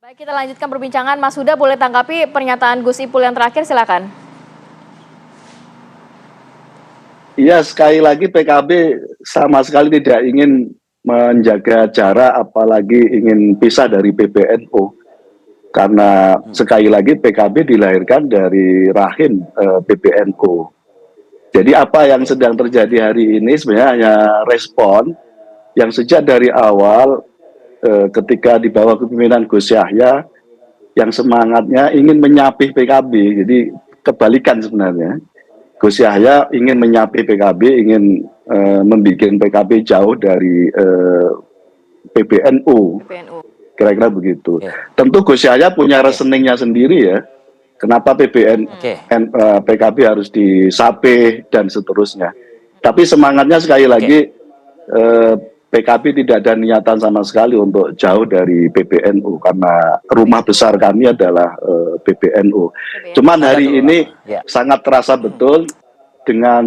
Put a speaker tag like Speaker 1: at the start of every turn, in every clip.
Speaker 1: Baik, kita lanjutkan perbincangan. Mas Huda boleh tanggapi pernyataan Gus Ipul yang terakhir, silakan.
Speaker 2: Iya, sekali lagi PKB sama sekali tidak ingin menjaga jarak, apalagi ingin pisah dari PBNU. Karena sekali lagi PKB dilahirkan dari rahim PBNU. Jadi apa yang sedang terjadi hari ini sebenarnya hanya respon yang sejak dari awal ketika di bawah kepemimpinan Gus Yahya yang semangatnya ingin menyapih PKB. Jadi kebalikan sebenarnya. Gus Yahya ingin menyapih PKB, ingin membuat PKB jauh dari PBNU. Kira-kira begitu. Tentu Gus Yahya punya reasoningnya sendiri ya. Kenapa PKB harus disapih dan seterusnya. Tapi semangatnya sekali lagi PKB tidak ada niatan sama sekali untuk jauh dari PBNU karena rumah besar kami adalah PBNU. Cuman hari ini sangat terasa betul dengan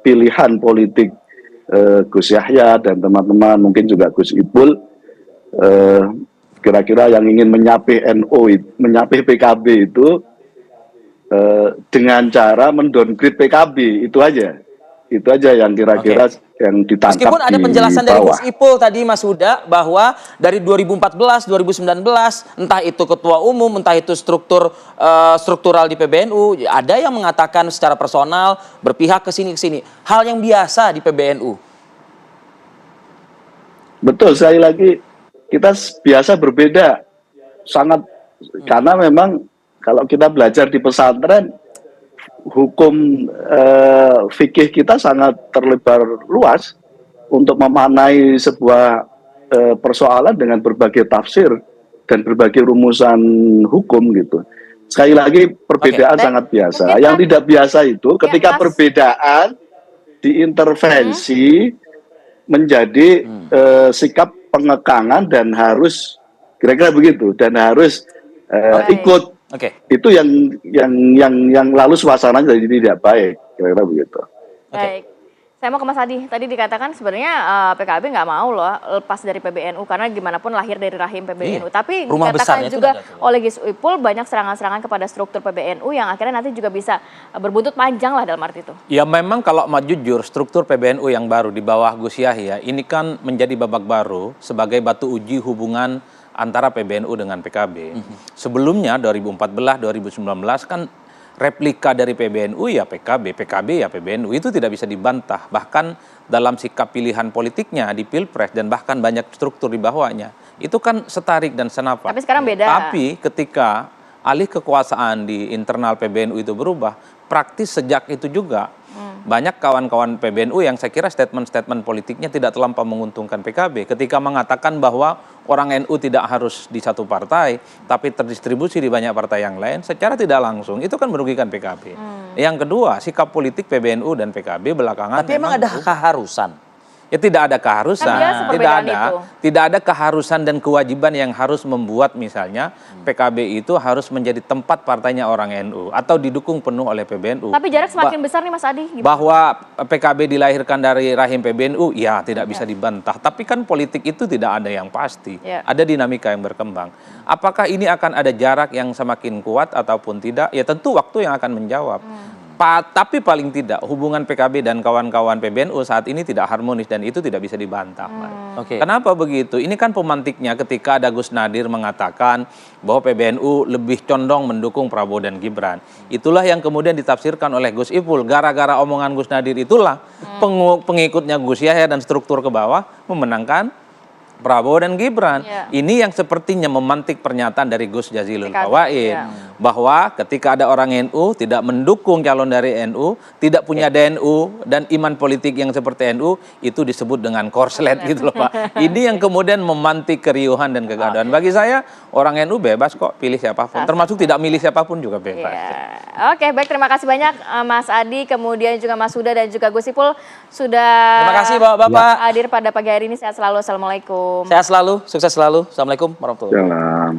Speaker 2: pilihan politik Gus Yahya dan teman-teman, mungkin juga Gus Ipul, kira-kira yang ingin menyapih menyapih PKB itu dengan cara mendowngrade PKB, itu aja yang kira-kira yang ditangkap.
Speaker 3: Meskipun ada penjelasan dari Gus Ipul tadi, Mas Huda, bahwa dari 2014, 2019, entah itu ketua umum, entah itu struktural di PBNU, ada yang mengatakan secara personal berpihak ke sini. Hal yang biasa di PBNU.
Speaker 2: Betul, sekali lagi kita biasa berbeda, sangat karena memang kalau kita belajar di pesantren, hukum fikih kita sangat terlebar luas untuk memaknai sebuah persoalan dengan berbagai tafsir dan berbagai rumusan hukum gitu. Sekali lagi perbedaan sangat biasa. Yang tidak biasa itu ketika perbedaan diintervensi menjadi sikap pengekangan dan harus kira-kira begitu dan harus ikut. Itu yang lalu suasananya jadi tidak baik, kira-kira begitu.
Speaker 1: Baik, saya mau ke Mas Adi. Tadi dikatakan sebenarnya PKB nggak mau loh lepas dari PBNU karena gimana pun lahir dari rahim PBNU. Tapi dikatakan juga oleh Gus Ipul banyak serangan-serangan kepada struktur PBNU yang akhirnya nanti juga bisa berbuntut panjang lah dalam arti itu.
Speaker 4: Ya memang kalau mau jujur, struktur PBNU yang baru di bawah Gus Yahya ini kan menjadi babak baru sebagai batu uji hubungan antara PBNU dengan PKB. Sebelumnya 2014, 2019 kan replika dari PBNU ya PKB, PKB ya PBNU, itu tidak bisa dibantah. Bahkan dalam sikap pilihan politiknya di Pilpres dan bahkan banyak struktur di bawahnya, itu kan setarik dan senapan.
Speaker 1: Tapi sekarang beda.
Speaker 4: Tapi ketika alih kekuasaan di internal PBNU itu berubah, praktis sejak itu juga banyak kawan-kawan PBNU yang saya kira statement-statement politiknya tidak terlampau menguntungkan PKB ketika mengatakan bahwa orang NU tidak harus di satu partai tapi terdistribusi di banyak partai yang lain secara tidak langsung, itu kan merugikan PKB. Yang kedua, sikap politik PBNU dan PKB belakangan
Speaker 3: tapi emang ada keharusan.
Speaker 4: Ya tidak ada keharusan, tidak ada keharusan dan kewajiban yang harus membuat misalnya PKB itu harus menjadi tempat partainya orang NU atau didukung penuh oleh PBNU.
Speaker 1: Tapi jarak semakin besar nih Mas Adi. Gimana?
Speaker 4: Bahwa PKB dilahirkan dari rahim PBNU, ya tidak bisa dibantah. Tapi kan politik itu tidak ada yang pasti, ada dinamika yang berkembang. Apakah ini akan ada jarak yang semakin kuat ataupun tidak? Ya tentu waktu yang akan menjawab. Tapi paling tidak hubungan PKB dan kawan-kawan PBNU saat ini tidak harmonis dan itu tidak bisa dibantah. Kenapa begitu? Ini kan pemantiknya ketika ada Gus Nadir mengatakan bahwa PBNU lebih condong mendukung Prabowo dan Gibran. Itulah yang kemudian ditafsirkan oleh Gus Ipul. Gara-gara omongan Gus Nadir itulah pengikutnya Gus Yahya dan struktur ke bawah memenangkan Prabowo dan Gibran. Ini yang sepertinya memantik pernyataan dari Gus Jazilul Fawait bahwa ketika ada orang NU tidak mendukung calon dari NU, tidak punya DNU dan iman politik yang seperti NU, itu disebut dengan korslet gitu loh Pak. Ini yang kemudian memantik keriuhan dan kegaduhan. Bagi saya orang NU bebas kok pilih siapapun, termasuk tidak milih siapapun juga bebas.
Speaker 1: Oke, baik, terima kasih banyak Mas Adi, kemudian juga Mas Huda dan juga Gus Ipul sudah
Speaker 3: terima kasih Bapak-Bapak
Speaker 1: hadir pada pagi hari ini. Sehat selalu, assalamualaikum.
Speaker 3: Sehat selalu, sukses selalu. Assalamualaikum warahmatullahi wabarakatuh.